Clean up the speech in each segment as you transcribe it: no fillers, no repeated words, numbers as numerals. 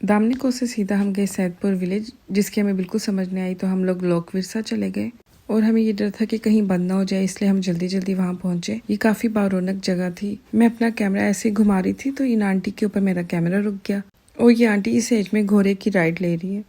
دامنی کو سے سیدھا ہم گئے سیدپور ولیج، جس کی ہمیں بالکل سمجھ نہیں آئی، تو ہم لوگ لوک ورثہ چلے گئے اور ہمیں یہ ڈر تھا کہ کہیں بند نہ ہو جائے، اس لیے ہم جلدی جلدی وہاں پہنچے۔ یہ کافی بارونق جگہ تھی۔ میں اپنا کیمرہ ایسے گھما رہی تھی تو ان آنٹی کے اوپر میرا کیمرہ رک گیا اور یہ آنٹی اس ایج میں گھوڑے کی رائڈ لے رہی ہے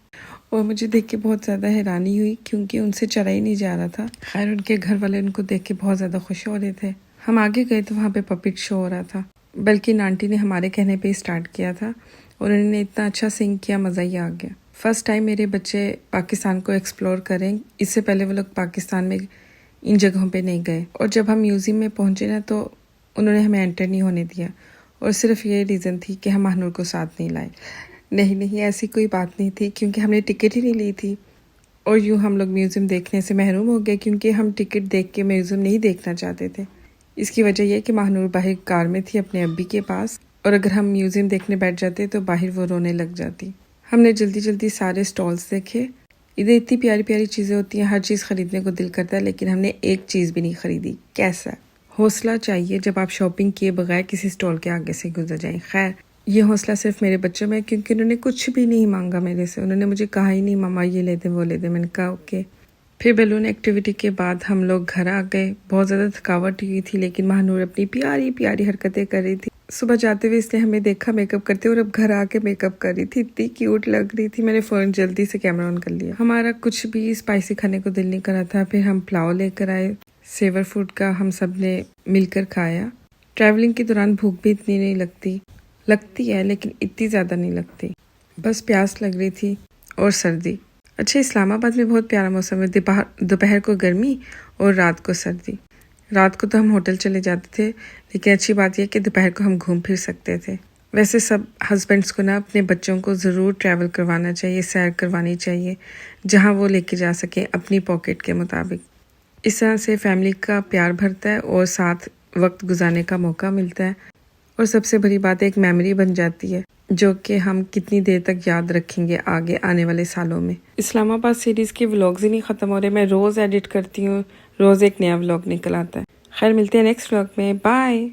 اور مجھے دیکھ کے بہت زیادہ حیرانی ہوئی کیونکہ ان سے چلا ہی نہیں جا رہا تھا۔ خیر ان کے گھر والے ان کو دیکھ کے بہت زیادہ خوش ہو رہے تھے۔ ہم آگے گئے تو وہاں پہ پپٹ شو ہو رہا تھا، بلکہ ان آنٹی نے ہمارے کہنے پہ اسٹارٹ کیا تھا اور انہوں نے اتنا اچھا سنگ کیا، مزہ ہی آ گیا۔ فرسٹ ٹائم میرے بچے پاکستان کو ایکسپلور کریں، اس سے پہلے وہ لوگ پاکستان میں ان جگہوں پہ نہیں گئے، اور جب ہم میوزیم میں پہنچے نا تو انہوں نے ہمیں انٹر نہیں ہونے دیا، اور صرف یہ ریزن تھی کہ ہم ماہنور کو ساتھ نہیں لائے۔ نہیں ایسی کوئی بات نہیں تھی، کیونکہ ہم نے ٹکٹ ہی نہیں لی تھی، اور یوں ہم لوگ میوزیم دیکھنے سے محروم ہو گئے کیونکہ ہم ٹکٹ دیکھ کے میوزیم نہیں دیکھنا چاہتے تھے۔ اس کی وجہ یہ کہ ماہنور باہر کار میں تھی اپنے ابی کے پاس، اور اگر ہم میوزیم دیکھنے بیٹھ جاتے تو باہر وہ رونے لگ جاتی۔ ہم نے جلدی جلدی سارے سٹالز دیکھے۔ ادھر اتنی پیاری پیاری چیزیں ہوتی ہیں، ہر چیز خریدنے کو دل کرتا ہے، لیکن ہم نے ایک چیز بھی نہیں خریدی۔ کیسا حوصلہ چاہیے جب آپ شاپنگ کیے بغیر کسی سٹال کے آگے سے گزر جائیں۔ خیر یہ حوصلہ صرف میرے بچوں میں، کیونکہ انہوں نے کچھ بھی نہیں مانگا میرے سے، انہوں نے مجھے کہا ہی نہیں ماما یہ لے دیں وہ لے دیں، میں نے کہا اوکے۔ پھر بیلون ایکٹیویٹی کے بعد ہم لوگ گھر آ گئے۔ بہت زیادہ تھکاوٹ ہوئی تھی، لیکن ماہنور اپنی پیاری پیاری حرکتیں کر رہی تھی۔ صبح جاتے ہوئے اس نے ہمیں دیکھا میک اپ کرتے، اور اب گھر آ کے میک اپ کر رہی تھی، اتنی کیوٹ لگ رہی تھی۔ میں نے فوراً جلدی سے کیمرہ آن کر لیا۔ ہمارا کچھ بھی اسپائسی کھانے کو دل نہیں کر رہا تھا، پھر ہم پلاؤ لے کر آئے سیور فوڈ کا، ہم سب نے مل کر کھایا۔ ٹریولنگ کے دوران بھوک بھی اتنی نہیں لگتی ہے، لیکن اتنی زیادہ نہیں لگتی، بس پیاس لگ رہی تھی اور سردی۔ اچھا اسلام آباد میں بہت پیارا موسم ہے، دوپہر کو گرمی اور رات کو سردی۔ رات کو تو ہم ہوٹل چلے جاتے تھے، لیکن اچھی بات یہ کہ دوپہر کو ہم گھوم پھر سکتے تھے۔ ویسے سب ہسبینڈس کو نا اپنے بچوں کو ضرور ٹریول کروانا چاہیے، سیر کروانی چاہیے، جہاں وہ لے کے جا سکیں اپنی پاکٹ کے مطابق۔ اس طرح سے فیملی کا پیار بھرتا ہے اور ساتھ وقت گزارنے کا موقع ملتا ہے، اور سب سے بڑی بات ایک میموری بن جاتی ہے جو کہ ہم کتنی دیر تک یاد رکھیں گے آگے آنے والے سالوں میں۔ اسلام آباد سیریز کے ولاگز ہی نہیں ختم ہو رہے، میں روز ایڈٹ کرتی ہوں، روز ایک نیا ولاگ نکل آتا ہے۔ خیر ملتے ہیں نیکسٹ ولاگ میں، بائے۔